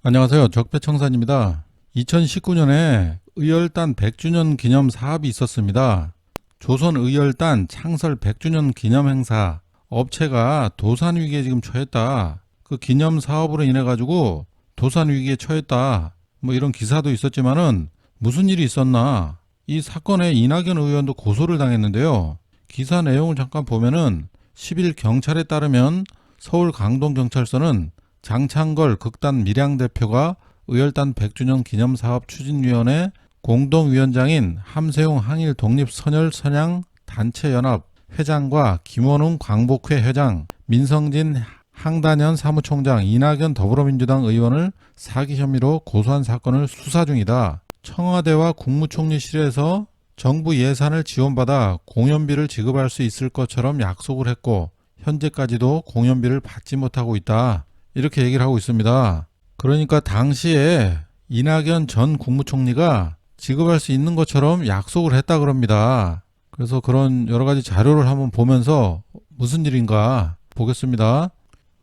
안녕하세요. 적폐청산입니다. 2019년에 의열단 100주년 기념 사업이 있었습니다. 조선의열단 창설 100주년 기념 행사, 업체가 도산위기에 지금 처했다. 그 기념 사업으로 인해 가지고 도산위기에 처했다. 뭐 이런 기사도 있었지만은 무슨 일이 있었나? 이 사건에 이낙연 의원도 고소를 당했는데요. 기사 내용을 잠깐 보면은 10일 경찰에 따르면 서울 강동경찰서는 장창걸 극단 밀양 대표가 의열단 100주년 기념사업 추진위원회 공동위원장인 함세웅 항일 독립선열 선양 단체연합 회장과 김원웅 광복회 회장, 민성진 항단현 사무총장, 이낙연 더불어민주당 의원을 사기 혐의로 고소한 사건을 수사 중이다. 청와대와 국무총리실에서 정부 예산을 지원받아 공연비를 지급할 수 있을 것처럼 약속을 했고 현재까지도 공연비를 받지 못하고 있다. 이렇게 얘기를 하고 있습니다. 그러니까 당시에 이낙연 전 국무총리가 지급할 수 있는 것처럼 약속을 했다 그럽니다. 그래서 그런 여러 가지 자료를 한번 보면서 무슨 일인가 보겠습니다.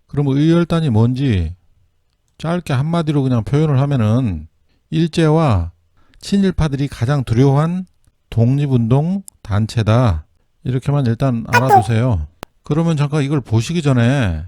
그럼 의열단이 뭔지 짧게 한마디로 그냥 표현을 하면은 일제와 친일파들이 가장 두려워한 독립운동 단체다. 이렇게만 일단 알아두세요. 그러면 잠깐 이걸 보시기 전에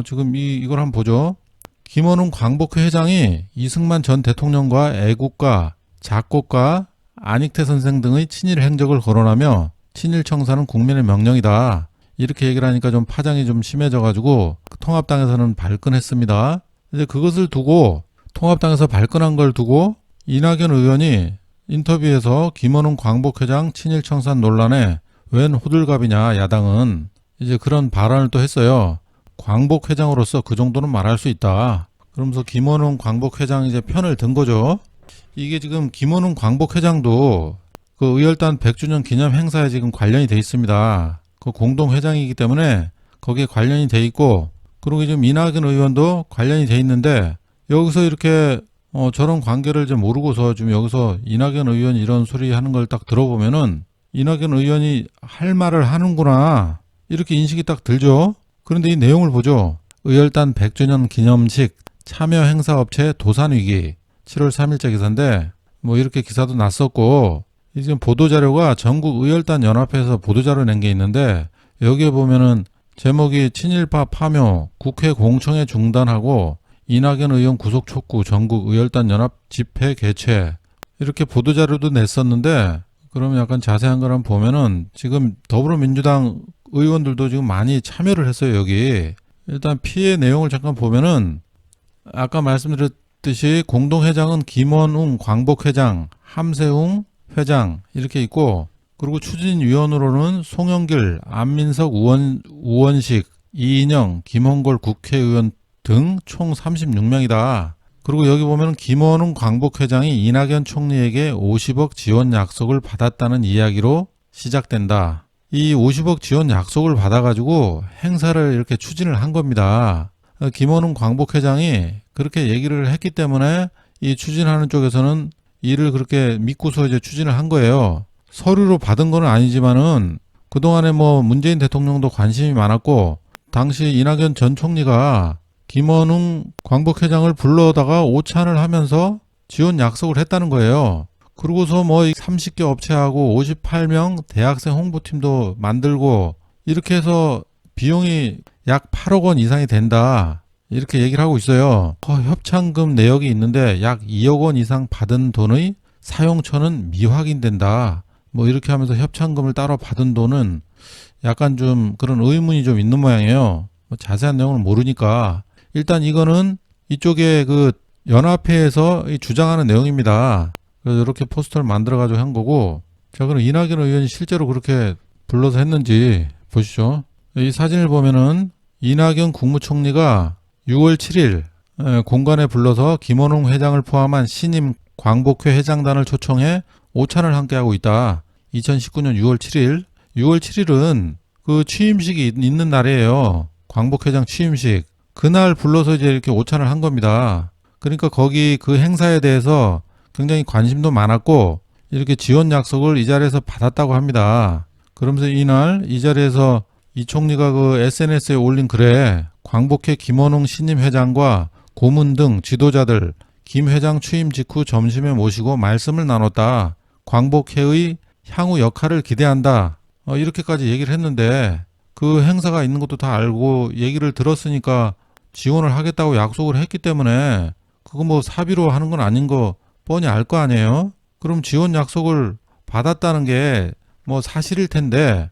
지금 이걸 한번 보죠. 김원웅 광복회 회장이 이승만 전 대통령과 애국가, 작곡가, 안익태 선생 등의 친일 행적을 거론하며 친일 청산은 국민의 명령이다. 이렇게 얘기를 하니까 좀 파장이 좀 심해져가지고 통합당에서는 발끈했습니다. 이제 그것을 두고 통합당에서 발끈한 걸 두고 이낙연 의원이 인터뷰에서 김원웅 광복회장 친일 청산 논란에 웬 호들갑이냐 야당은 이제 그런 발언을 또 했어요. 광복회장으로서 그 정도는 말할 수 있다. 그러면서 김원웅 광복회장 이제 편을 든 거죠. 이게 지금 김원웅 광복회장도 그 의열단 100주년 기념 행사에 지금 관련이 돼 있습니다. 그 공동회장이기 때문에 거기에 관련이 돼 있고, 그리고 지금 이낙연 의원도 관련이 돼 있는데 여기서 이렇게 저런 관계를 좀 모르고서 지금 여기서 이낙연 의원이 이런 소리 하는 걸 딱 들어보면은 이낙연 의원이 할 말을 하는구나 이렇게 인식이 딱 들죠. 그런데 이 내용을 보죠. 의열단 100주년 기념식 참여 행사업체 도산위기 7월 3일자 기사인데 뭐 이렇게 기사도 났었고, 지금 보도자료가 전국 의열단 연합회에서 보도자료 낸 게 있는데 여기에 보면은 제목이 친일파 파묘 국회 공청회 중단하고 이낙연 의원 구속 촉구 전국 의열단 연합 집회 개최 이렇게 보도자료도 냈었는데, 그러면 약간 자세한 걸 한번 보면은 지금 더불어민주당 의원들도 지금 많이 참여를 했어요. 여기 일단 피해 내용을 잠깐 보면은 아까 말씀드렸듯이 공동회장은 김원웅 광복회장, 함세웅 회장 이렇게 있고, 그리고 추진위원으로는 송영길, 안민석, 우원식, 이인영, 김홍걸 국회의원 등 총 36명이다. 그리고 여기 보면 김원웅 광복회장이 이낙연 총리에게 50억 지원 약속을 받았다는 이야기로 시작된다. 이 50억 지원 약속을 받아가지고 행사를 이렇게 추진을 한 겁니다. 김원웅 광복회장이 그렇게 얘기를 했기 때문에 이 추진하는 쪽에서는 이를 그렇게 믿고서 이제 추진을 한 거예요. 서류로 받은 건 아니지만은 그동안에 뭐 문재인 대통령도 관심이 많았고, 당시 이낙연 전 총리가 김원웅 광복회장을 불러다가 오찬을 하면서 지원 약속을 했다는 거예요. 그러고서 뭐 30개 업체하고 58명 대학생 홍보팀도 만들고 이렇게 해서 비용이 약 8억 원 이상이 된다. 이렇게 얘기를 하고 있어요. 협찬금 내역이 있는데 약 2억 원 이상 받은 돈의 사용처는 미확인된다. 뭐 이렇게 하면서 협찬금을 따로 받은 돈은 약간 좀 그런 의문이 좀 있는 모양이에요. 뭐 자세한 내용을 모르니까. 일단 이거는 이쪽에 그 연합회에서 주장하는 내용입니다. 그래서 이렇게 포스터를 만들어가지고 한 거고, 자, 그럼 이낙연 의원이 실제로 그렇게 불러서 했는지 보시죠. 이 사진을 보면은 이낙연 국무총리가 6월 7일 공관에 불러서 김원웅 회장을 포함한 신임 광복회 회장단을 초청해 오찬을 함께하고 있다. 2019년 6월 7일. 6월 7일은 그 취임식이 있는 날이에요. 광복회장 취임식. 그날 불러서 이제 이렇게 오찬을 한 겁니다. 그러니까 거기 그 행사에 대해서 굉장히 관심도 많았고 이렇게 지원 약속을 이 자리에서 받았다고 합니다. 그러면서 이날 이 자리에서 이 총리가 그 SNS에 올린 글에 광복회 김원웅 신임 회장과 고문 등 지도자들 김 회장 취임 직후 점심에 모시고 말씀을 나눴다. 광복회의 향후 역할을 기대한다. 이렇게까지 얘기를 했는데 그 행사가 있는 것도 다 알고 얘기를 들었으니까 지원을 하겠다고 약속을 했기 때문에 그거 뭐 사비로 하는 건 아닌 거 뻔히 알 거 아니에요? 그럼 지원 약속을 받았다는 게 뭐 사실일 텐데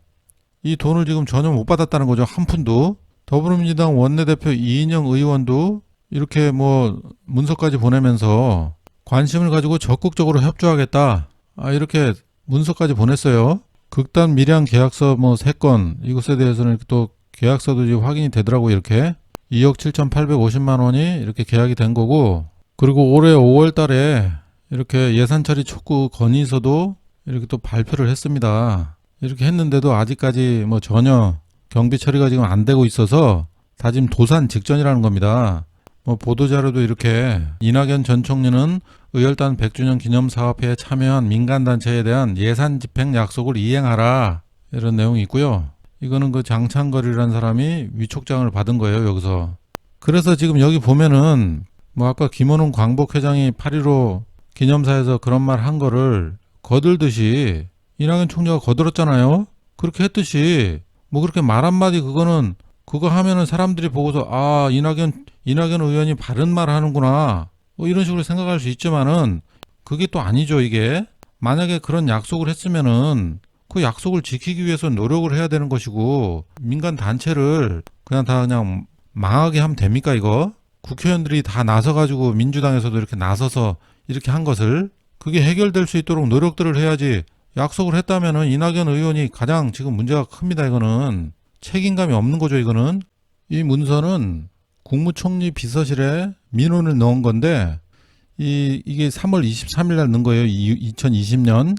이 돈을 지금 전혀 못 받았다는 거죠. 한 푼도. 더불어민주당 원내대표 이인영 의원도 이렇게 뭐 문서까지 보내면서 관심을 가지고 적극적으로 협조하겠다. 이렇게 문서까지 보냈어요. 극단 밀양 계약서 뭐 3건 이것에 대해서는 또 계약서도 지금 확인이 되더라고. 이렇게 2억 7,850만 원이 이렇게 계약이 된 거고, 그리고 올해 5월 달에 이렇게 예산 처리 촉구 건의서도 이렇게 또 발표를 했습니다. 이렇게 했는데도 아직까지 뭐 전혀 경비 처리가 지금 안 되고 있어서 다 지금 도산 직전이라는 겁니다. 뭐 보도자료도 이렇게 이낙연 전 총리는 의열단 100주년 기념사업회에 참여한 민간단체에 대한 예산 집행 약속을 이행하라, 이런 내용이 있고요. 이거는 그 장창걸이라는 사람이 위촉장을 받은 거예요, 여기서. 그래서 지금 여기 보면은 뭐 아까 김원훈 광복회장이 8.15 기념사에서 그런 말 한 거를 거들듯이 이낙연 총리가 거들었잖아요. 그렇게 했듯이 뭐 그렇게 말 한마디 그거는 그거 하면은 사람들이 보고서 이낙연 의원이 바른 말 하는구나 뭐 이런 식으로 생각할 수 있지만은 그게 또 아니죠. 이게 만약에 그런 약속을 했으면은 그 약속을 지키기 위해서 노력을 해야 되는 것이고, 민간 단체를 그냥 망하게 하면 됩니까? 이거 국회의원들이 다 나서가지고 민주당에서도 이렇게 나서서 이렇게 한 것을 그게 해결될 수 있도록 노력들을 해야지. 약속을 했다면은 이낙연 의원이 가장 지금 문제가 큽니다. 이거는 책임감이 없는 거죠. 이거는. 이 문서는 국무총리 비서실에 민원을 넣은 건데 이게 3월 23일 날 넣은 거예요. 2020년.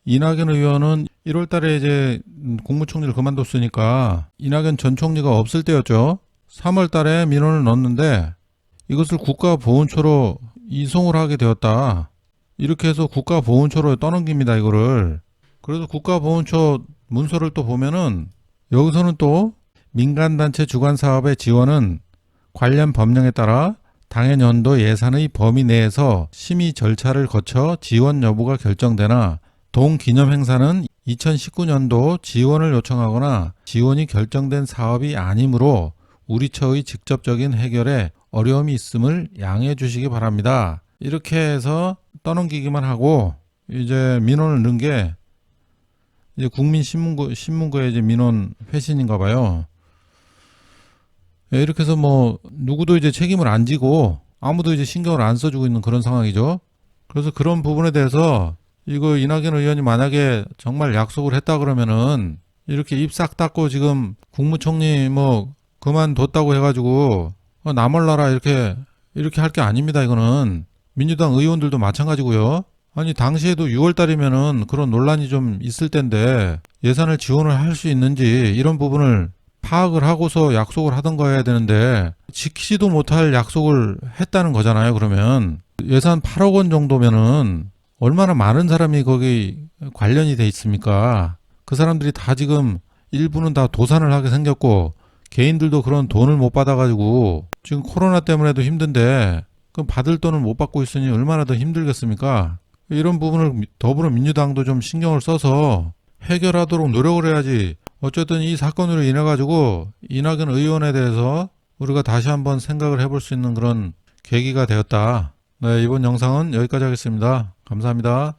이낙연 의원은 1월 달에 이제 국무총리를 그만뒀으니까 이낙연 전 총리가 없을 때였죠. 3월 달에 민원을 넣었는데 이것을 국가보훈처로 이송을 하게 되었다. 이렇게 해서 국가보훈처로 떠넘깁니다. 이거를. 그래서 국가보훈처 문서를 또 보면은 여기서는 또 민간단체 주관사업의 지원은 관련 법령에 따라 당해 연도 예산의 범위 내에서 심의 절차를 거쳐 지원 여부가 결정되나 동기념 행사는 2019년도 지원을 요청하거나 지원이 결정된 사업이 아니므로 우리 처의 직접적인 해결에 어려움이 있음을 양해해 주시기 바랍니다. 이렇게 해서 떠넘기기만 하고 이제 민원을 넣은 게 이제 국민신문고의 이제 민원 회신인가 봐요. 이렇게 해서 뭐 누구도 이제 책임을 안 지고 아무도 이제 신경을 안 써주고 있는 그런 상황이죠. 그래서 그런 부분에 대해서 이거 이낙연 의원이 만약에 정말 약속을 했다 그러면은 이렇게 입 싹 닫고 지금 국무총리 뭐 그만뒀다고 해가지고 나 몰라라 이렇게 할 게 아닙니다. 이거는 민주당 의원들도 마찬가지고요. 아니 당시에도 6월 달이면은 그런 논란이 좀 있을 텐데 예산을 지원을 할 수 있는지 이런 부분을 파악을 하고서 약속을 하던가 해야 되는데 지키지도 못할 약속을 했다는 거잖아요. 그러면 예산 8억 원 정도면은 얼마나 많은 사람이 거기 관련이 돼 있습니까? 그 사람들이 다 지금 일부는 다 도산을 하게 생겼고 개인들도 그런 돈을 못 받아가지고 지금 코로나 때문에도 힘든데 그럼 받을 돈을 못 받고 있으니 얼마나 더 힘들겠습니까? 이런 부분을 더불어민주당도 좀 신경을 써서 해결하도록 노력을 해야지. 어쨌든 이 사건으로 인해 가지고 이낙연 의원에 대해서 우리가 다시 한번 생각을 해볼 수 있는 그런 계기가 되었다. 네, 이번 영상은 여기까지 하겠습니다. 감사합니다.